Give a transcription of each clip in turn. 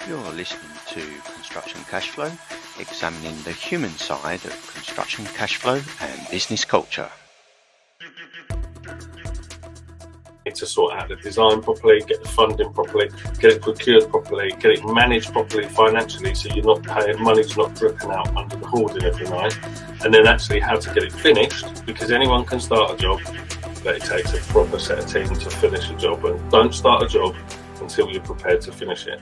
You're listening to Construction Cashflow, examining the human side of construction cashflow and business culture. To sort out the design properly, get the funding properly, get it procured properly, get it managed properly financially, so you're not paying, money's not dripping out under the hoarding every night, and then actually how to get it finished, because anyone can start a job, but it takes a proper set of team to finish a job, and don't start a job until you're prepared to finish it.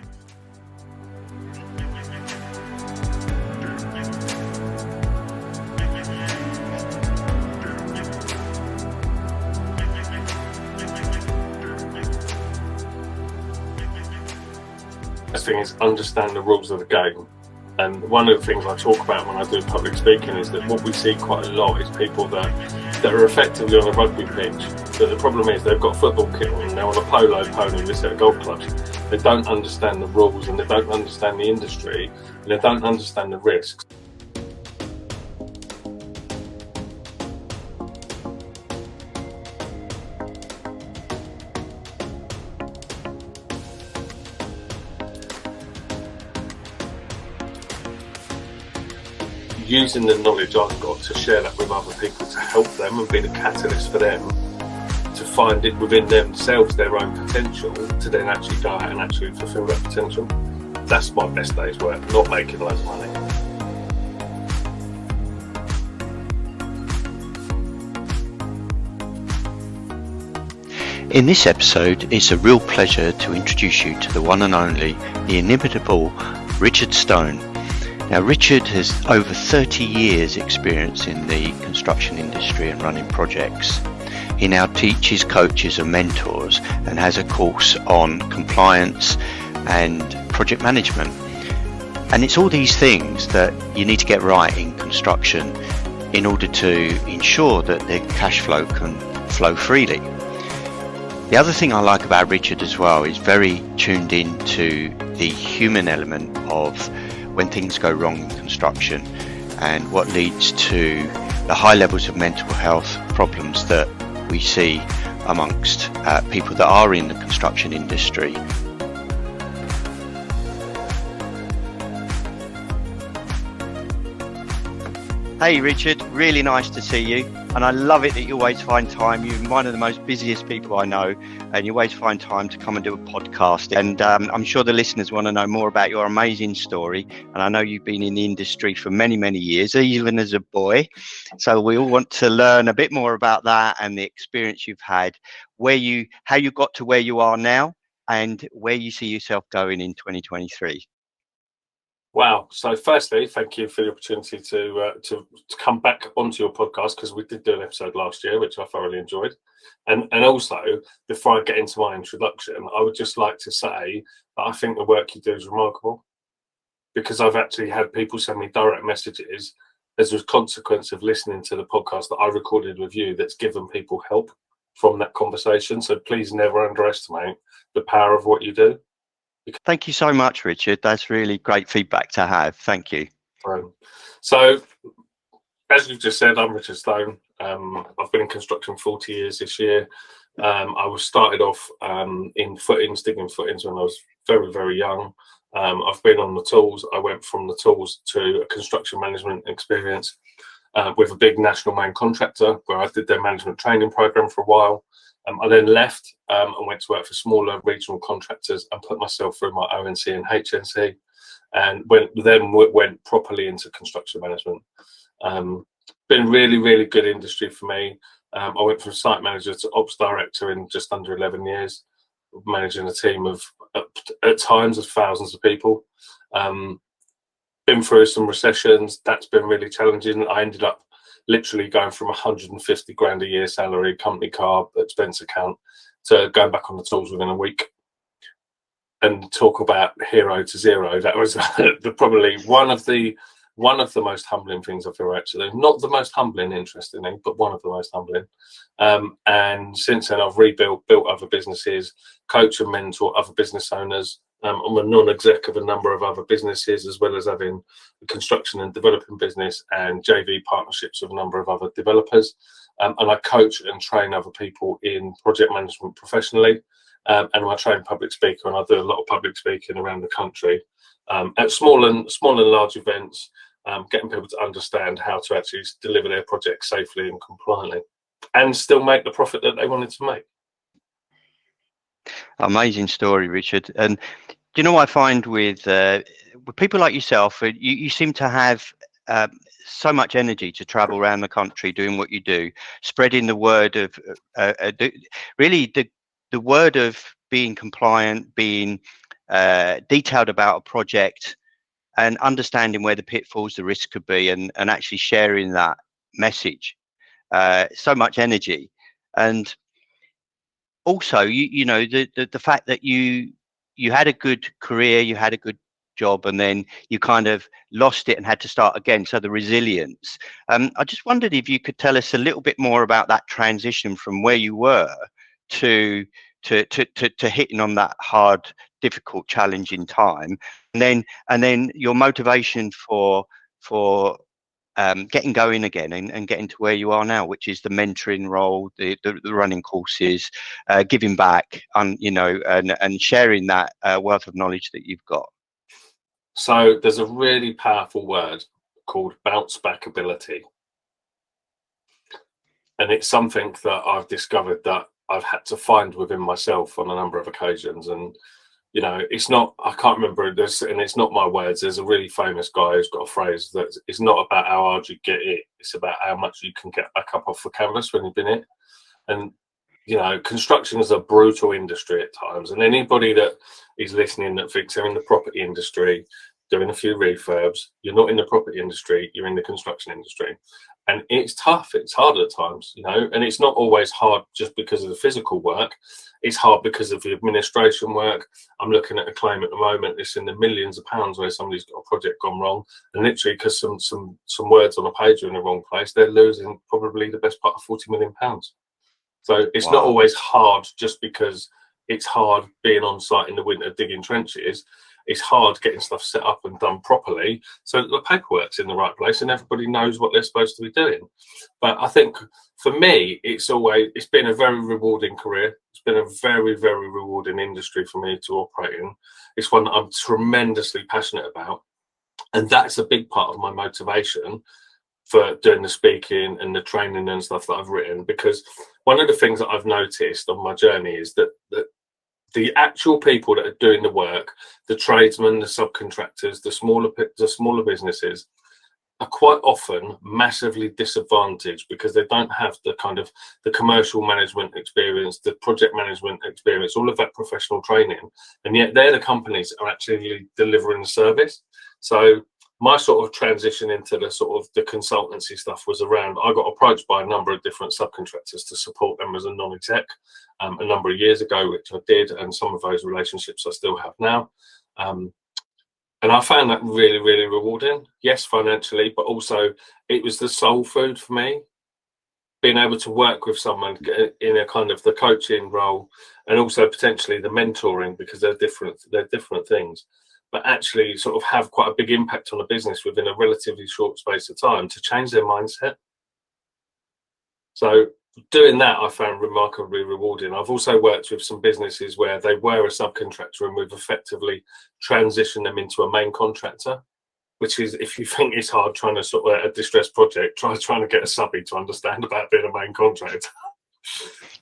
The thing is, understand the rules of the game. And one of the things I talk about when I do public speaking is that what we see quite a lot is people that are effectively on a rugby pitch, but the problem is they've got football kit on and they're on a polo pony with a set of golf clubs. They don't understand the rules, and they don't understand the industry, and they don't understand the risks. Using the knowledge I've got to share that with other people, to help them and be the catalyst for them to find it within themselves, their own potential, to then actually go out and actually fulfill that potential. That's my best day's work, not making loads of money. In this episode, it's a real pleasure to introduce you to the one and only, the inimitable Richard Stone. Now, Richard has over 30 years experience in the construction industry and running projects. He now teaches, coaches and mentors, and has a course on compliance and project management. And it's all these things that you need to get right in construction in order to ensure that the cash flow can flow freely. The other thing I like about Richard as well is very tuned into the human element of when things go wrong in construction and what leads to the high levels of mental health problems that we see amongst people that are in the construction industry. Hey Richard, really nice to see you, and I love it that you always find time. You're one of the most busiest people I know, and you always find time to come and do a podcast. And I'm sure the listeners want to know more about your amazing story, and I know you've been in the industry for many, many years, even as a boy. So we all want to learn a bit more about that and the experience you've had, how you got to where you are now, and where you see yourself going in 2023. Wow. So firstly, thank you for the opportunity to come back onto your podcast, because we did do an episode last year, which I thoroughly enjoyed. And also, before I get into my introduction, I would just like to say that I think the work you do is remarkable, because I've actually had people send me direct messages as a consequence of listening to the podcast that I recorded with you that's given people help from that conversation. So please never underestimate the power of what you do. Thank you so much, Richard. That's really great feedback to have. Thank you. So, as you've just said, I'm Richard Stone. I've been in construction 40 years this year. I was started off in footings, digging footings when I was very, very young. I've been on the tools. I went from the tools to a construction management experience with a big national main contractor, where I did their management training program for a while. I then left and went to work for smaller regional contractors and put myself through my ONC and HNC, and went properly into construction management. Been really, really good industry for me. I went from site manager to ops director in just under 11 years, managing a team of at times of thousands of people. Been through some recessions. That's been really challenging. I ended up literally going from 150 grand a year salary, company car, expense account, to going back on the tools within a week. And talk about hero to zero. That was probably one of the one of the most humbling things I've ever actually done. Not the most humbling, interestingly, but one of the most humbling. And since then, I've built other businesses, coach and mentor other business owners. I'm a non-exec of a number of other businesses, as well as having a construction and developing business and JV partnerships with a number of other developers. And I coach and train other people in project management professionally. And I train public speaker, and I do a lot of public speaking around the country at small and large events, getting people to understand how to actually deliver their projects safely and compliantly, and still make the profit that they wanted to make. Amazing story, Richard. And do you know what I find with people like yourself? You seem to have so much energy to travel around the country doing what you do, spreading the word of the word of being compliant, being detailed about a project, and understanding where the pitfalls, the risks could be, and actually sharing that message. So much energy. And also, you know, the fact that you had a good career, you had a good job, and then you kind of lost it and had to start again. So the resilience. I just wondered if you could tell us a little bit more about that transition from where you were to hitting on that hard, difficult, challenging time, and then your motivation for getting going again and getting to where you are now, which is the mentoring role, the running courses, giving back, and and sharing that wealth of knowledge that you've got. So there's a really powerful word called bounce back ability, and it's something that I've discovered that I've had to find within myself on a number of occasions. And you know, it's not, I can't remember this, and it's not my words. There's a really famous guy who's got a phrase that it's not about how hard you get it, it's about how much you can get back up off the canvas when you've been hit. And you know, construction is a brutal industry at times, and anybody that is listening that thinks they're in the property industry doing a few refurbs, you're not in the property industry, you're in the construction industry. And it's tough, it's hard at times, you know, and it's not always hard just because of the physical work. It's hard because of the administration work. I'm looking at a claim at the moment, it's in the millions of pounds where somebody's got a project gone wrong, and literally because some words on a page are in the wrong place, they're losing probably the best part of £40 million. So it's not always hard just because it's hard being on site in the winter digging trenches. It's hard getting stuff set up and done properly so that the paperwork's in the right place and everybody knows what they're supposed to be doing. But I think for me, it's been a very rewarding career. It's been a very, very rewarding industry for me to operate in. It's one that I'm tremendously passionate about. And that's a big part of my motivation for doing the speaking and the training and stuff that I've written, because one of the things that I've noticed on my journey is that the actual people that are doing the work, the tradesmen, the subcontractors, the smaller businesses, are quite often massively disadvantaged because they don't have the kind of the commercial management experience, the project management experience, all of that professional training, and yet they're the companies that are actually delivering the service. So my sort of transition into the sort of the consultancy stuff was around, I got approached by a number of different subcontractors to support them as a non-exec a number of years ago, which I did, and some of those relationships I still have now. And I found that really, really rewarding. Yes, financially, but also it was the soul food for me, being able to work with someone in a kind of the coaching role, and also potentially the mentoring, because they're different things, but actually sort of have quite a big impact on a business within a relatively short space of time to change their mindset. So doing that I found remarkably rewarding. I've also worked with some businesses where they were a subcontractor and we've effectively transitioned them into a main contractor, which is, if you think it's hard trying to sort of a distressed project, trying to get a subby to understand about being a main contractor.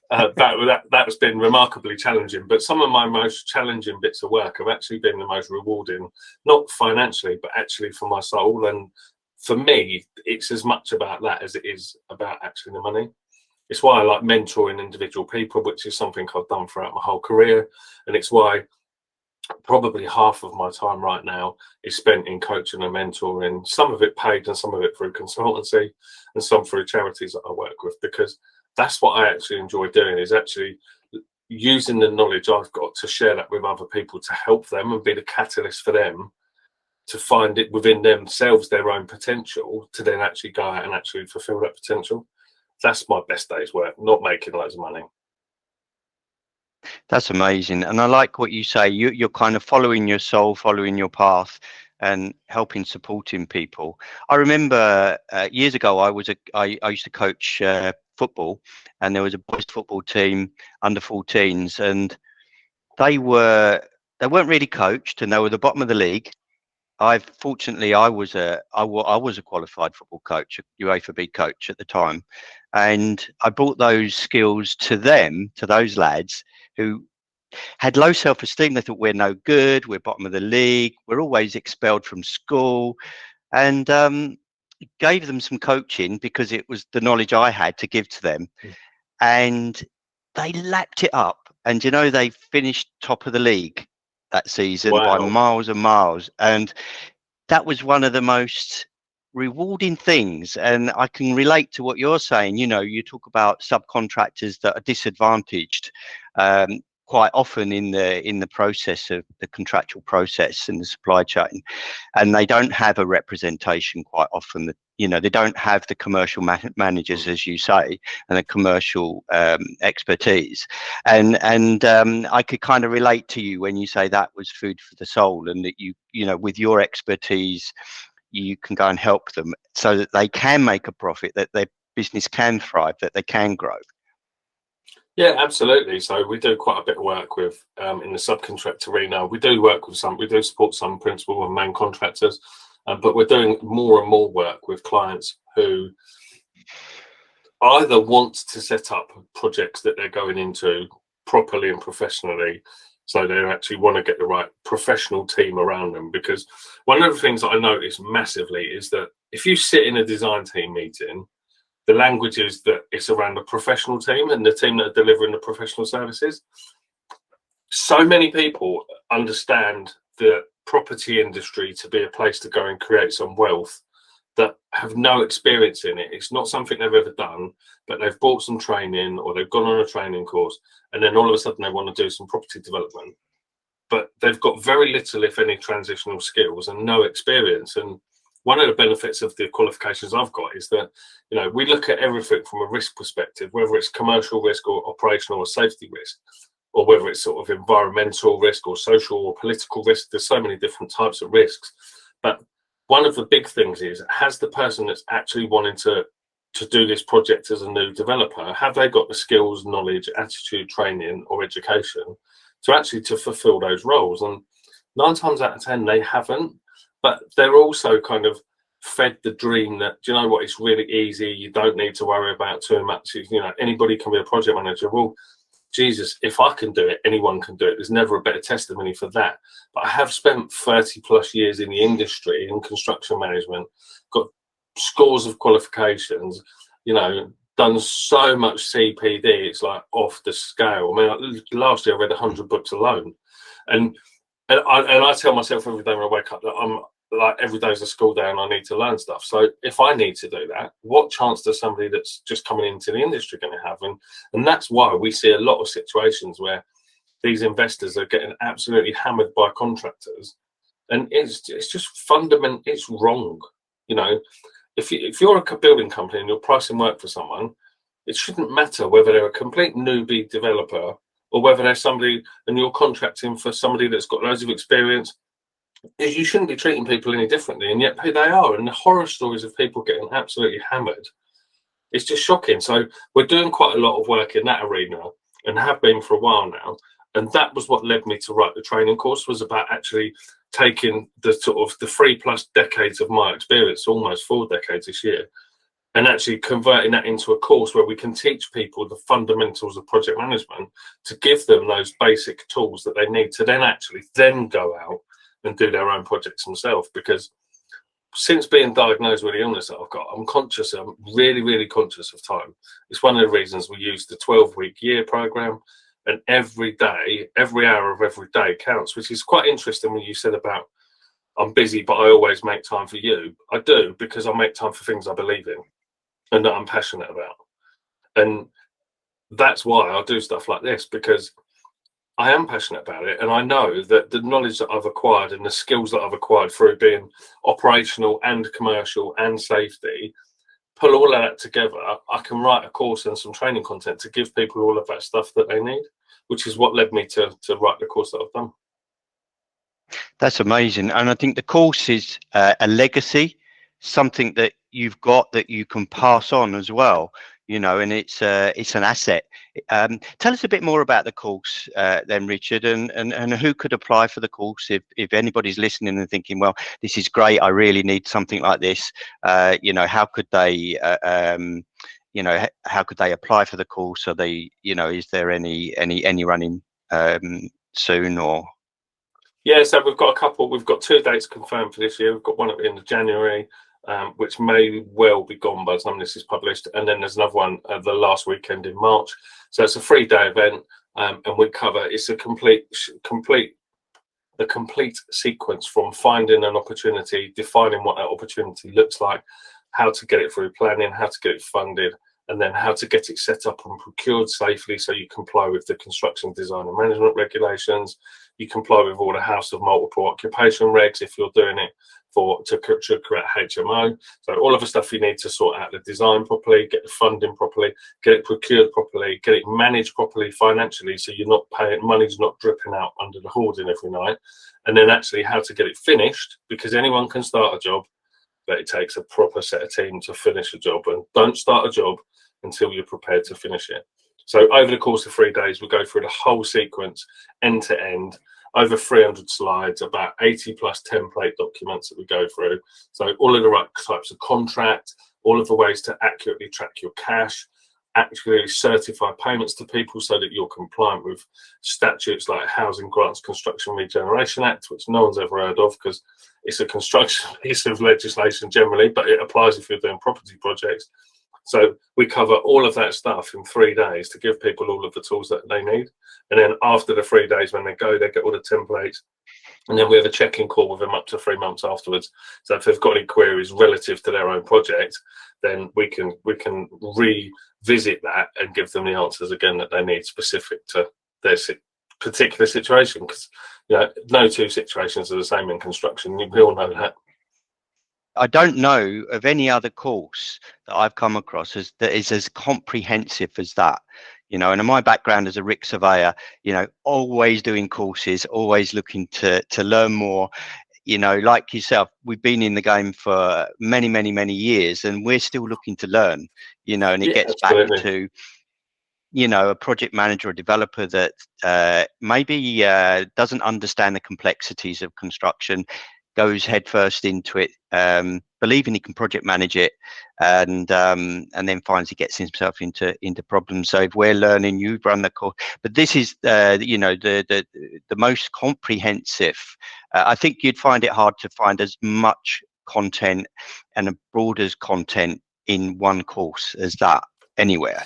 That's been remarkably challenging, but some of my most challenging bits of work have actually been the most rewarding, not financially, but actually for my soul. And for me, it's as much about that as it is about actually the money. It's why I like mentoring individual people, which is something I've done throughout my whole career. And it's why probably half of my time right now is spent in coaching and mentoring, some of it paid and some of it through consultancy and some through charities that I work with, because that's what I actually enjoy doing, is actually using the knowledge I've got to share that with other people to help them and be the catalyst for them to find it within themselves, their own potential, to then actually go out and actually fulfill that potential. That's my best day's work, not making loads of money. That's amazing. And I like what you say. You're kind of following your soul, following your path, and helping, supporting people. I remember years ago, I used to coach football, and there was a boys football team under 14s, and they weren't really coached, and they were the bottom of the league. Fortunately, I was a qualified football coach, a UEFA B coach at the time, and I brought those skills to them, to those lads who had low self-esteem. They thought, we're no good, we're bottom of the league, we're always expelled from school, and gave them some coaching because it was the knowledge I had to give to them, and they lapped it up. And they finished top of the league that season. Wow. By miles and miles, and that was one of the most rewarding things. And I can relate to what you're saying. You talk about subcontractors that are disadvantaged quite often in the process of the contractual process in the supply chain, and they don't have a representation quite often. They don't have the commercial managers, as you say, and the commercial expertise. And I could kind of relate to you when you say that was food for the soul, and that with your expertise, you can go and help them so that they can make a profit, that their business can thrive, that they can grow. Yeah, absolutely. So we do quite a bit of work with in the subcontract arena. We do support some principal and main contractors, but we're doing more and more work with clients who either want to set up projects that they're going into properly and professionally, so they actually want to get the right professional team around them. Because one of the things that I notice massively is that if you sit in a design team meeting, the language is that it's around the professional team and the team that are delivering the professional services. So many people understand the property industry to be a place to go and create some wealth that have no experience in it. It's not something they've ever done, but they've bought some training or they've gone on a training course, and then all of a sudden they want to do some property development. But they've got very little, if any, transitional skills and no experience. And one of the benefits of the qualifications I've got is that, we look at everything from a risk perspective, whether it's commercial risk or operational or safety risk, or whether it's sort of environmental risk or social or political risk. There's so many different types of risks. But one of the big things is, has the person that's actually wanting to do this project as a new developer, have they got the skills, knowledge, attitude, training or education to fulfill those roles? And 9 times out of 10, they haven't. But they're also kind of fed the dream that, do you know what, it's really easy, you don't need to worry about too much. Anybody can be a project manager. Well, Jesus, if I can do it, anyone can do it. There's never a better testimony for that. But I have spent 30 plus years in the industry in construction management, got scores of qualifications, done so much CPD, it's like off the scale. I mean, last year I read 100 books alone. And I tell myself every day when I wake up that I'm like, every day's a school day and I need to learn stuff. So if I need to do that, what chance does somebody that's just coming into the industry going to have? And that's why we see a lot of situations where these investors are getting absolutely hammered by contractors. And it's just fundamental, it's wrong. If you're a building company and you're pricing work for someone, it shouldn't matter whether they're a complete newbie developer or whether there's somebody and you're contracting for somebody that's got loads of experience. You shouldn't be treating people any differently, and yet they are. And the horror stories of people getting absolutely hammered, it's just shocking. So we're doing quite a lot of work in that arena and have been for a while now. And that was what led me to write the training course, was about actually taking the sort of the 3+ decades of my experience, almost 4 decades this year, and actually converting that into a course where we can teach people the fundamentals of project management to give them those basic tools that they need to then go out and do their own projects themselves. Because since being diagnosed with the illness that I've got, I'm really, really conscious of time. It's one of the reasons we use the 12-week year program, and every day, every hour of every day counts, which is quite interesting when you said about I'm busy, but I always make time for you. I do, because I make time for things I believe in and that I'm passionate about. And that's why I do stuff like this, because I am passionate about it, and I know that the knowledge that I've acquired and the skills that I've acquired through being operational and commercial and safety, pull all of that together, I can write a course and some training content to give people all of that stuff that they need, which is what led me to write the course that I've done. That's amazing. And I think the course is a legacy, something that you've got that you can pass on as well, you know, and it's an asset. Tell us a bit more about the course then, Richard, and who could apply for the course if anybody's listening and thinking, well, this is great, I really need something like this. You know, how could they you know, how could they apply for the course? Are they, you know, is there any running soon or? Yeah, so we've got a couple. We've got 2 dates confirmed for this year. We've got one at the end of January, which may well be gone by the time this is published, and then there's another one the last weekend in March. So it's a 3-day event, and we cover, it's a complete sequence from finding an opportunity, defining what that opportunity looks like, how to get it through planning, how to get it funded, and then how to get it set up and procured safely so you comply with the construction design and management regulations. You comply with all the house of multiple occupation regs if you're doing it to create HMO. So all of the stuff you need to sort out the design properly, get the funding properly, get it procured properly, get it managed properly financially so you're not paying, money's not dripping out under the hoarding every night. And then actually how to get it finished, because anyone can start a job, but it takes a proper set of team to finish a job, and don't start a job until you're prepared to finish it. So over the course of 3 days, we go through the whole sequence end to end, over 300 slides, about 80 plus template documents that we go through. So all of the right types of contract, all of the ways to accurately track your cash, actually certify payments to people so that you're compliant with statutes like Housing Grants Construction Regeneration Act, which no one's ever heard of because it's a construction piece of legislation generally, but it applies if you're doing property projects. So we cover all of that stuff in 3 days to give people all of the tools that they need. And then after the 3 days, when they go, they get all the templates. And then we have a check-in call with them up to 3 months afterwards. So if they've got any queries relative to their own project, then we can revisit that and give them the answers again that they need specific to their particular situation. Because, you know, no 2 situations are the same in construction. We all know that. I don't know of any other course that I've come across that is as comprehensive as that, you know. And in my background as a RIC surveyor, you know, always doing courses, always looking to learn more. You know, like yourself, we've been in the game for many years, and we're still looking to learn. You know, and it gets absolutely. back to, you know, a project manager or developer that maybe doesn't understand the complexities of construction, goes headfirst into it, believing he can project manage it, and then finds he gets himself into problems. So if we're learning, you've run the course, but this is you know, the most comprehensive. I think you'd find it hard to find as much content and a broader content in one course as that anywhere.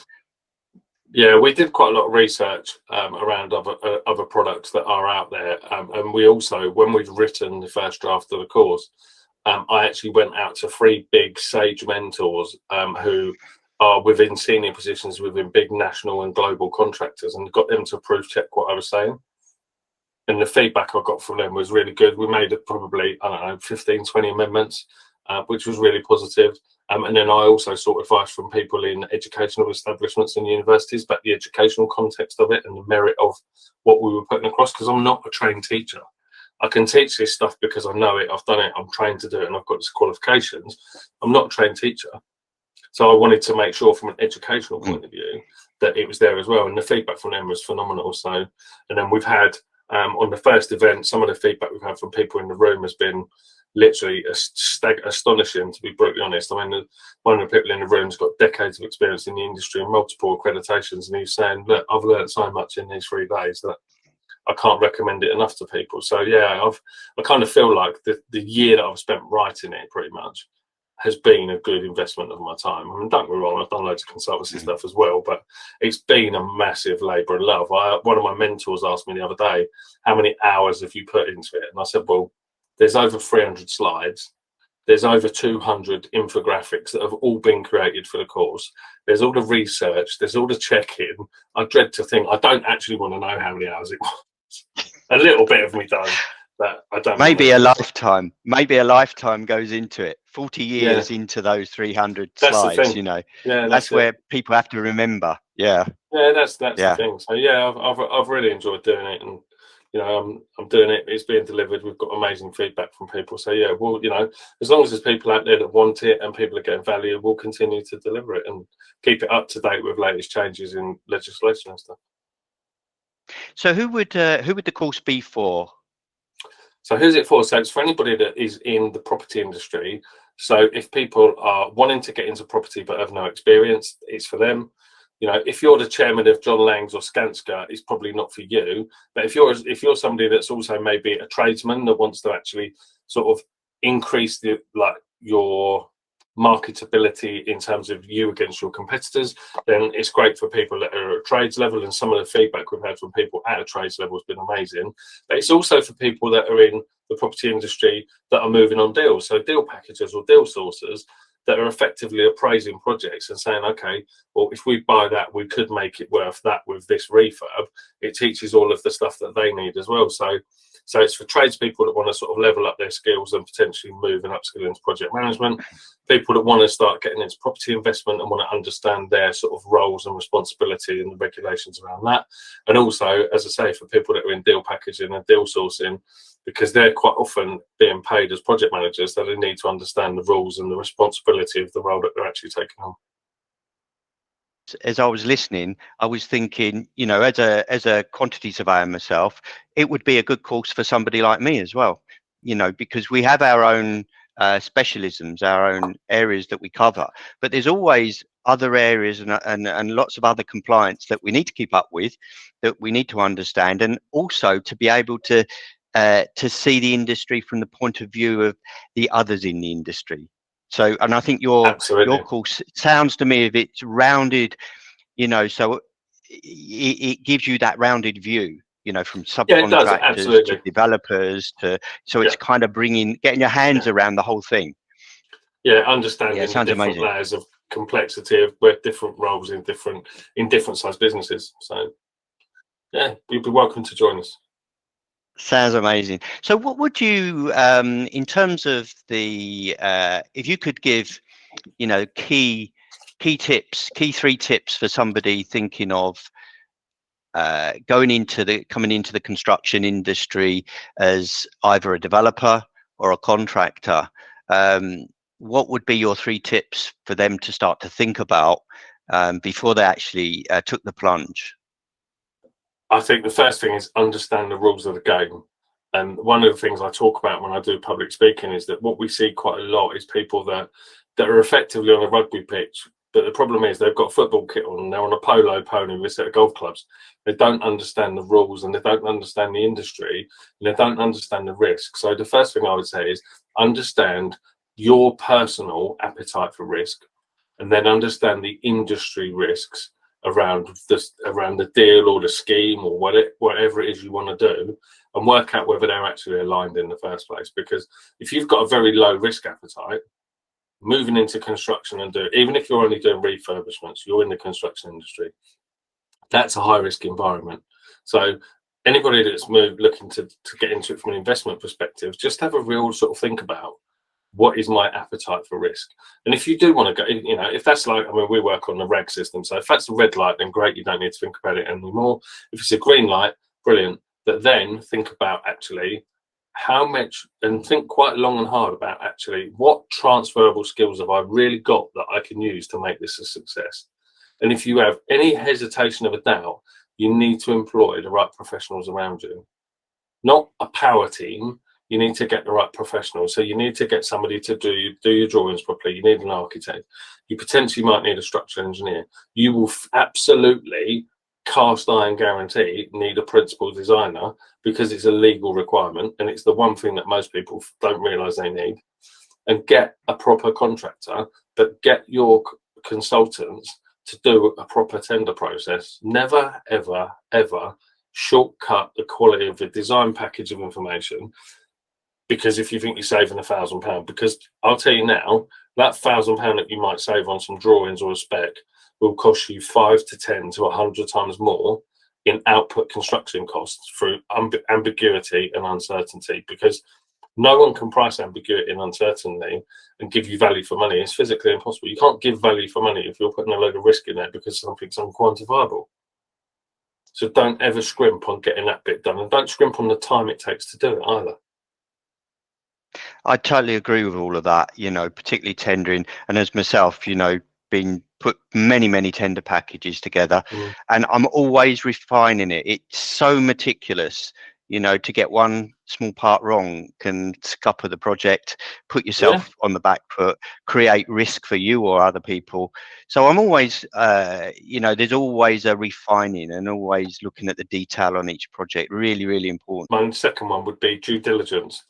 Yeah, we did quite a lot of research around other products that are out there, and we also, when we've written the first draft of the course, I actually went out to 3 big sage mentors who are within senior positions within big national and global contractors, and got them to proof check what I was saying. And the feedback I got from them was really good. We made probably, I don't know, 15, 20 amendments, which was really positive. And then I also sought advice from people in educational establishments and universities about the educational context of it and the merit of what we were putting across, because I'm not a trained teacher. I can teach this stuff because I know it, I've done it, I'm trained to do it, and I've got these qualifications. I'm not a trained teacher. So I wanted to make sure from an educational point of view that it was there as well. And the feedback from them was phenomenal. So, and then we've had, on the first event, some of the feedback we've had from people in the room has been literally astonishing, to be brutally honest. I mean, one of the people in the room's got decades of experience in the industry and multiple accreditations, and he's saying, look, I've learned so much in these 3 days that I can't recommend it enough to people. So yeah, I kind of feel like the year that I've spent writing it pretty much has been a good investment of my time. I mean, don't get me wrong, I've done loads of consultancy stuff as well, but it's been a massive labour of love. One of my mentors asked me the other day, how many hours have you put into it? And I said, well, there's over 300 slides. There's over 200 infographics that have all been created for the course. There's all the research, there's all the check-in. I dread to think, I don't actually want to know how many hours it was. A little bit of me does, but I don't. Maybe a lifetime. Maybe a lifetime goes into it. 40 Yeah, years into those 300 that's the slides, thing. you know. Yeah, That's that's it. where people have to remember. Yeah. Yeah, that's the Yeah. thing. So yeah, I've really enjoyed doing it, and you know, I'm doing it. It's being delivered. We've got amazing feedback from people. So yeah, well, you know, as long as there's people out there that want it and people are getting value, we'll continue to deliver it and keep it up to date with latest changes in legislation and stuff. So who would the course be for? So who's it for? So it's for anybody that is in the property industry. So if people are wanting to get into property but have no experience, it's for them. You know, if you're the chairman of John Lang's or Skanska, it's probably not for you. But if you're somebody that's also maybe a tradesman that wants to actually sort of increase your marketability in terms of you against your competitors, then it's great for people that are at trades level. And some of the feedback we've had from people at a trades level has been amazing. But it's also for people that are in the property industry that are moving on deals, so deal packagers or deal sourcers that are effectively appraising projects and saying, okay, well, if we buy that, we could make it worth that with this refurb. It teaches all of the stuff that they need as well. So it's for tradespeople that want to sort of level up their skills and potentially move and upskill into project management, people that want to start getting into property investment and want to understand their sort of roles and responsibility and the regulations around that. And also, as I say, for people that are in deal packaging and deal sourcing, because they're quite often being paid as project managers, that they need to understand the rules and the responsibility of the role that they're actually taking on. As I was listening, I was thinking, you know, as a quantity surveyor myself, it would be a good course for somebody like me as well, you know, because we have our own specialisms, our own areas that we cover, but there's always other areas and lots of other compliance that we need to keep up with, that we need to understand, and also to be able to see the industry from the point of view of the others in the industry. So, and I think your course sounds to me if it's rounded, you know, so it gives you that rounded view, you know, from subcontractors to developers to, so it's kind of getting your hands around the whole thing. Yeah, understanding the different amazing. layers of complexity of where different roles in different size businesses. So yeah, you'd be welcome to join us. Sounds amazing. So what would you, in terms of the, if you could give, you know, key tips, key 3 tips for somebody thinking of coming into the construction industry as either a developer or a contractor, what would be your 3 tips for them to start to think about before they actually took the plunge? I think the first thing is understand the rules of the game. And one of the things I talk about when I do public speaking is that what we see quite a lot is people that are effectively on a rugby pitch, but the problem is they've got a football kit on and they're on a polo pony with a set of golf clubs. They don't understand the rules and they don't understand the industry and they don't understand the risk. So the first thing I would say is understand your personal appetite for risk and then understand the industry risks around the deal or the scheme or whatever it is you want to do, and work out whether they're actually aligned in the first place. Because if you've got a very low risk appetite, moving into construction and even if you're only doing refurbishments, you're in the construction industry, that's a high risk environment. So anybody that's looking to get into it from an investment perspective, just have a real sort of think about, what is my appetite for risk? And if you do want to go, you know, if that's like, I mean, we work on the reg system. So if that's a red light, then great, you don't need to think about it anymore. If it's a green light, brilliant. But then think about actually how much, and think quite long and hard about actually what transferable skills have I really got that I can use to make this a success. And if you have any hesitation of a doubt, you need to employ the right professionals around you, not a power team. You need to get the right professionals. So you need to get somebody to do your drawings properly. You need an architect. You potentially might need a structural engineer. You will absolutely, cast iron guarantee, need a principal designer, because it's a legal requirement and it's the one thing that most people don't realise they need. And get a proper contractor, but get your consultants to do a proper tender process. Never, ever, ever shortcut the quality of the design package of information. because if you think you're saving £1,000, because I'll tell you now, that £1,000 that you might save on some drawings or a spec will cost you 5 to 10 to 100 times more in output construction costs through ambiguity and uncertainty, because no one can price ambiguity and uncertainty and give you value for money. It's physically impossible. You can't give value for money if you're putting a load of risk in there because something's unquantifiable. So don't ever scrimp on getting that bit done, and don't scrimp on the time it takes to do it either. I totally agree with all of that, particularly tendering. And as myself, been put many tender packages together, and I'm always refining it. It's so meticulous, to get one small part wrong can scupper the project, put yourself on the back foot, create risk for you or other people. So I'm always, there's always a refining and always looking at the detail on each project. Really important. My second one would be due diligence.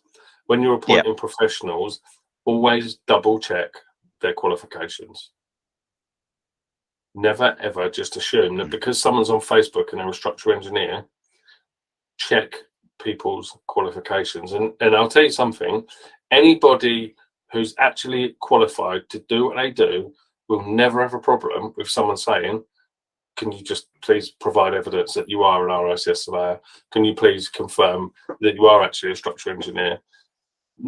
When you're appointing professionals, always double check their qualifications. Never ever just assume that because someone's on Facebook and they're a structural engineer, check people's qualifications. And I'll tell you something, anybody who's actually qualified to do what they do will never have a problem with someone saying, can you just please provide evidence that you are an RICS surveyor? Can you please confirm that you are actually a structural engineer?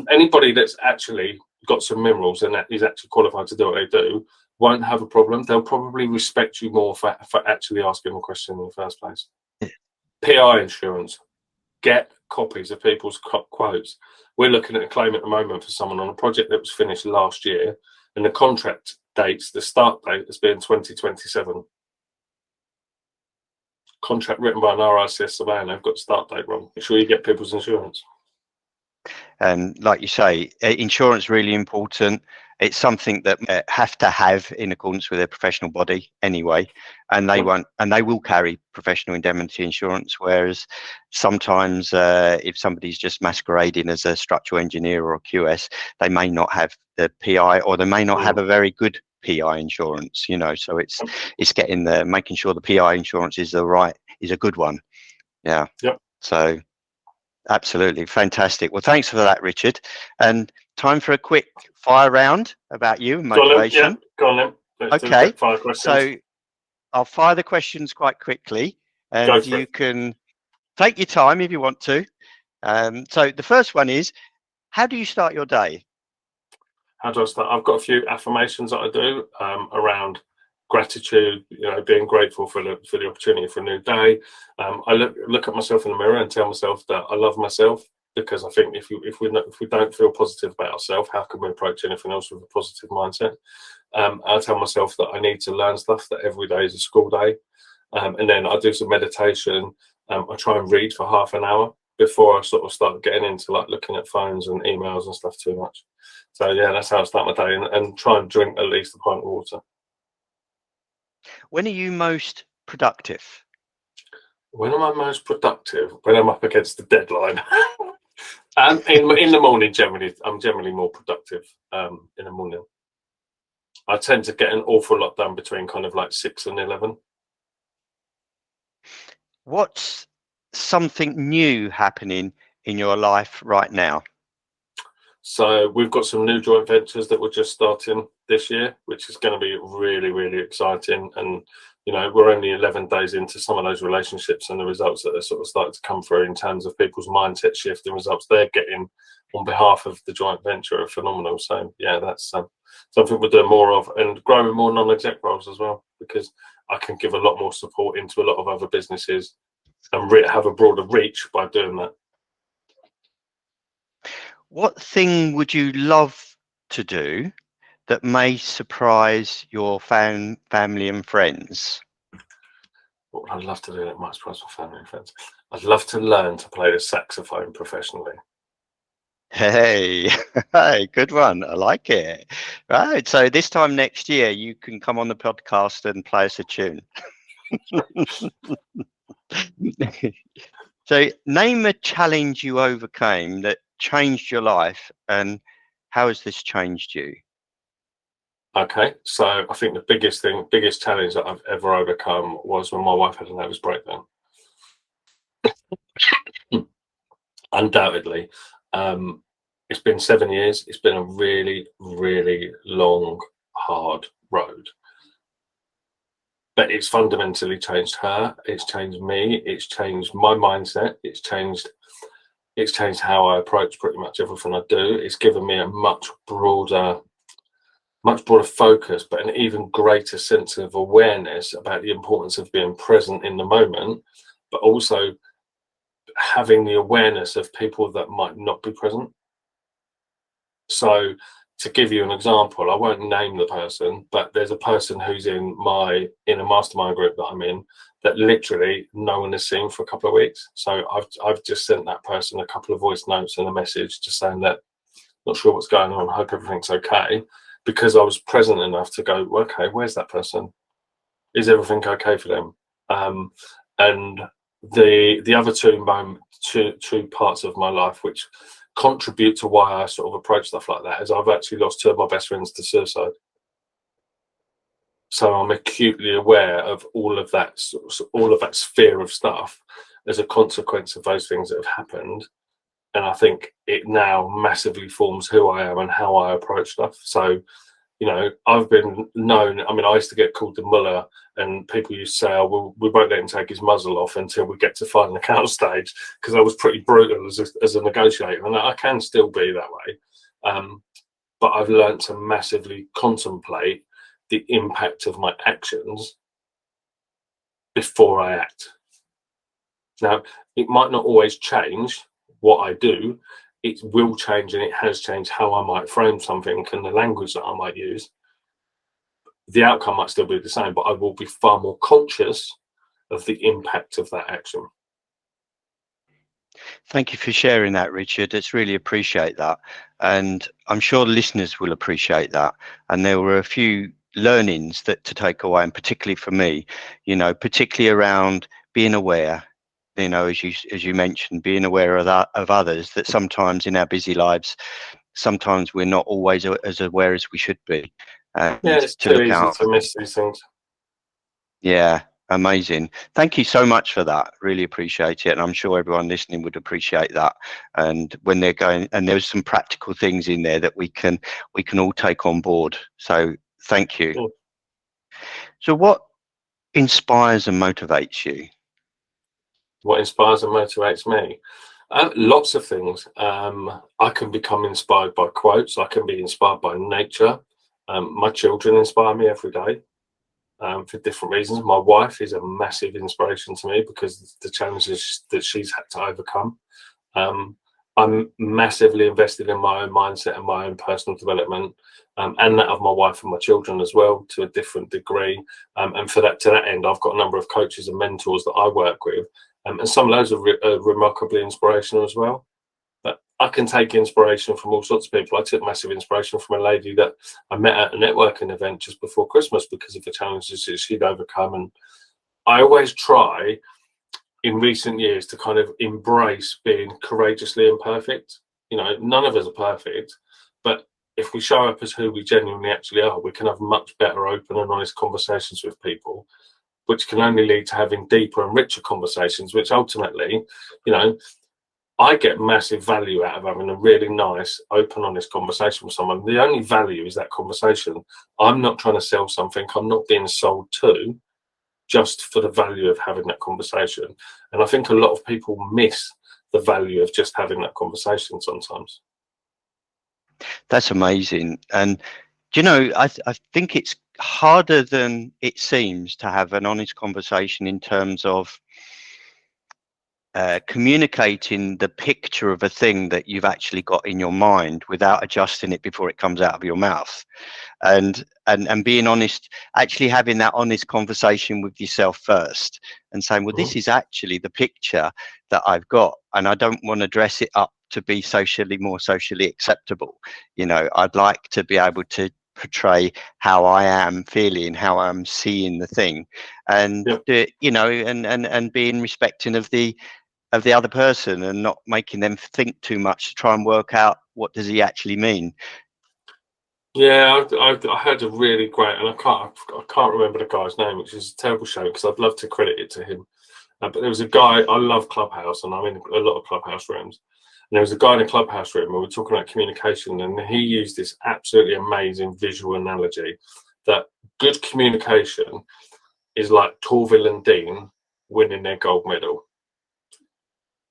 Anybody that's actually got some minerals and that is actually qualified to do what they do won't have a problem. They'll probably respect you more for actually asking the question in the first place. PI insurance. Get copies of people's quotes. We're looking at a claim at the moment for someone on a project that was finished last year, and the contract dates, the start date has been 2027. Contract written by an RICS surveyor, and they've got the start date wrong. Make sure you get people's insurance. And like you say, insurance really important. It's something that have to have in accordance with their professional body anyway, and they will carry professional indemnity insurance. Whereas sometimes if somebody's just masquerading as a structural engineer or a QS, they may not have the PI, or they may not have a very good PI insurance. So it's getting the making sure the PI insurance is a good one. Yeah. Yep. So. Absolutely fantastic. Well, thanks for that, Richard. And time for a quick fire round about you and motivation. Go on then. Let's okay. do fire questions. So I'll fire the questions quite quickly, and you can take your time if you want to. So the first one is, how do you start your day? How do I start? I've got a few affirmations that I do around gratitude, being grateful for the opportunity for a new day. I look at myself in the mirror and tell myself that I love myself, because I think if we don't feel positive about ourselves, how can we approach anything else with a positive mindset? I tell myself that I need to learn stuff, that every day is a school day, and then I do some meditation. I try and read for half an hour before I sort of start getting into looking at phones and emails and stuff too much. So yeah, that's how I start my day, and try and drink at least a pint of water. When are you most productive? When am I most productive? When I'm up against the deadline. In the morning, I'm generally more productive in the morning. I tend to get an awful lot done between kind of 6 and 11. What's something new happening in your life right now? So we've got some new joint ventures that we're just starting this year, which is going to be really exciting. And we're only 11 days into some of those relationships, and the results that are sort of starting to come through in terms of people's mindset shift and results they're getting on behalf of the joint venture are phenomenal. So yeah, that's something we're doing more of, and growing more non-exec roles as well, because I can give a lot more support into a lot of other businesses and have a broader reach by doing that. What thing would you love to do that may surprise your family and friends? What I'd love to do that might surprise my family and friends. I'd love to learn to play the saxophone professionally. Hey, good one. I like it. Right. So this time next year, you can come on the podcast and play us a tune. So name a challenge you overcame that changed your life, and how has this changed you? Okay, so I think the biggest challenge that I've ever overcome was when my wife had a nervous breakdown. Undoubtedly. it's been 7 years. It's been a really, really long, hard road. But it's fundamentally changed her. It's changed me. It's changed my mindset. It's changed how I approach pretty much everything I do. It's given me a much broader focus, but an even greater sense of awareness about the importance of being present in the moment, but also having the awareness of people that might not be present. So to give you an example, I won't name the person, but there's a person who's in a mastermind group that I'm in that literally no one has seen for a couple of weeks. So I've just sent that person a couple of voice notes and a message just saying that not sure what's going on, hope everything's okay, because I was present enough to go, okay, where's that person? Is everything okay for them? And the other two parts of my life which contribute to why I sort of approach stuff like that is I've actually lost two of my best friends to suicide. So I'm acutely aware of all of that sphere of stuff as a consequence of those things that have happened. And I think it now massively forms who I am and how I approach stuff. So, you know, I've been known, I mean, I used to get called the Muller, and people used to say, oh, we won't let him take his muzzle off until we get to final account stage, because I was pretty brutal as a negotiator, and I can still be that way. But I've learned to massively contemplate the impact of my actions before I act. Now, it might not always change what I do. It will change, and it has changed how I might frame something and the language that I might use. The outcome might still be the same, but I will be far more conscious of the impact of that action. Thank you for sharing that, Richard. It's really appreciate that. And I'm sure listeners will appreciate that. And there were a few learnings that to take away, and particularly for me, you know, particularly around being aware, you know, as you mentioned, being aware of that, of others, that sometimes in our busy lives, sometimes we're not always as aware as we should be. And Yeah, it's to too look easy out. to miss these things. Yeah, amazing. Thank you so much for that. Really appreciate it. And I'm sure everyone listening would appreciate that. And when they're going, and there's some practical things in there that we can all take on board. So thank you. Yeah. So what inspires and motivates you? What inspires and motivates me? Lots of things. I can become inspired by quotes. I can be inspired by nature. My children inspire me every day. For different reasons. My wife is a massive inspiration to me because the challenges that she's had to overcome. I'm massively invested in my own mindset and my own personal development, and that of my wife and my children as well, to a different degree. And to that end, I've got a number of coaches and mentors that I work with, and some of those are remarkably inspirational as well. But I can take inspiration from all sorts of people. I took massive inspiration from a lady that I met at a networking event just before Christmas because of the challenges that she'd overcome. And I always try in recent years to kind of embrace being courageously imperfect. You know, none of us are perfect, but if we show up as who we genuinely actually are, we can have much better, open and honest conversations with people, which can only lead to having deeper and richer conversations, which ultimately, you know, I get massive value out of having a really nice, open, honest conversation with someone. The only value is that conversation. I'm not trying to sell something. I'm not being sold to, just for the value of having that conversation. And I think a lot of people miss the value of just having that conversation sometimes. That's amazing. And do you know, I think it's harder than it seems to have an honest conversation in terms of communicating the picture of a thing that you've actually got in your mind without adjusting it before it comes out of your mouth, and being honest, actually having that honest conversation with yourself first and saying, well, this is actually the picture that I've got, and I don't want to dress it up to be more socially acceptable. You know, I'd like to be able to portray how I am feeling, how I'm seeing the thing, and you know, and being respecting of the other person and not making them think too much to try and work out what does he actually mean. Yeah, I had a really great, and I can't remember the guy's name, which is a terrible shame because I'd love to credit it to him. But there was a guy, I love Clubhouse, and I'm in a lot of Clubhouse rooms, there was a guy in a clubhouse room and we were talking about communication, and he used this absolutely amazing visual analogy that good communication is like Torvill and Dean winning their gold medal.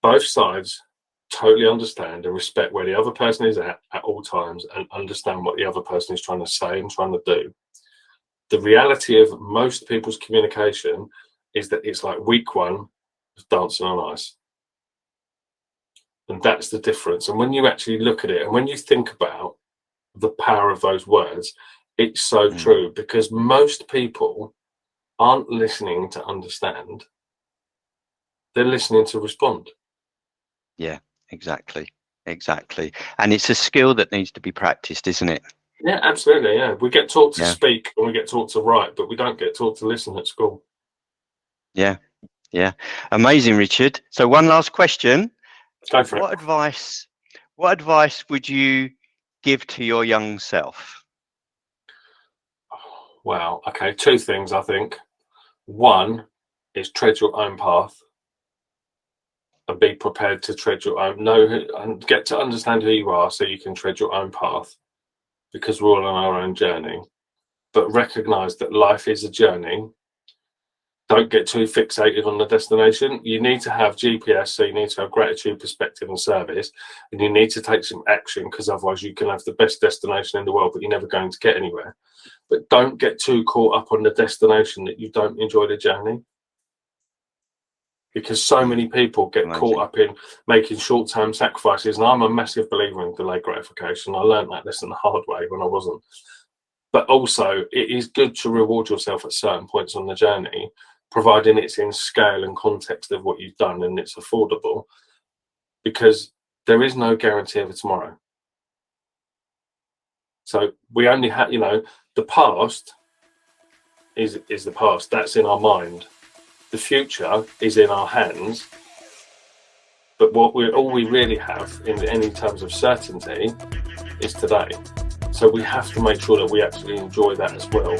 Both sides totally understand and respect where the other person is at all times, and understand what the other person is trying to say and trying to do. The reality of most people's communication is that it's like week one of dancing on ice. And that's the difference. And when you actually look at it and when you think about the power of those words, it's so true, because most people aren't listening to understand. They're listening to respond. Yeah, exactly. And it's a skill that needs to be practiced, isn't it? Yeah, absolutely. Yeah, we get taught to speak and we get taught to write, but we don't get taught to listen at school. Yeah. Amazing, Richard. So one last question. Go for it. What advice would you give to your young self? Wow. Okay, two things, I think. One is tread your own path and be prepared to tread your own. Know and get to understand who you are so you can tread your own path, because we're all on our own journey. But recognize that life is a journey. Don't get too fixated on the destination. You need to have GPS, so you need to have gratitude, perspective, and service, and you need to take some action, because otherwise you can have the best destination in the world, but you're never going to get anywhere. But don't get too caught up on the destination that you don't enjoy the journey, because so many people get caught up in making short-term sacrifices. And I'm a massive believer in delayed gratification. I learned that lesson the hard way when I wasn't. But also, it is good to reward yourself at certain points on the journey, providing it's in scale and context of what you've done and it's affordable, because there is no guarantee of a tomorrow. So we only have, the past is the past. That's in our mind. The future is in our hands. But all we really have in any terms of certainty is today. So we have to make sure that we actually enjoy that as well.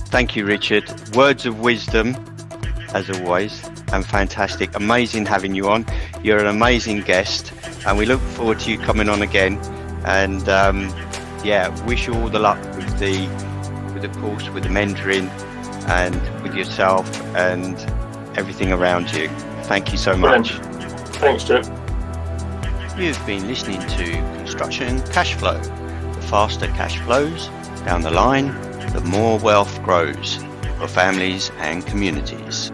Thank you, Richard. Words of wisdom, as always, and fantastic. Amazing having you on. You're an amazing guest, and we look forward to you coming on again. And wish you all the luck with the course, with the mentoring, and with yourself and everything around you. Thank you so much. Thanks, Joe. You've been listening to Construction Cashflow. The faster cash flows down the line, the more wealth grows for families and communities.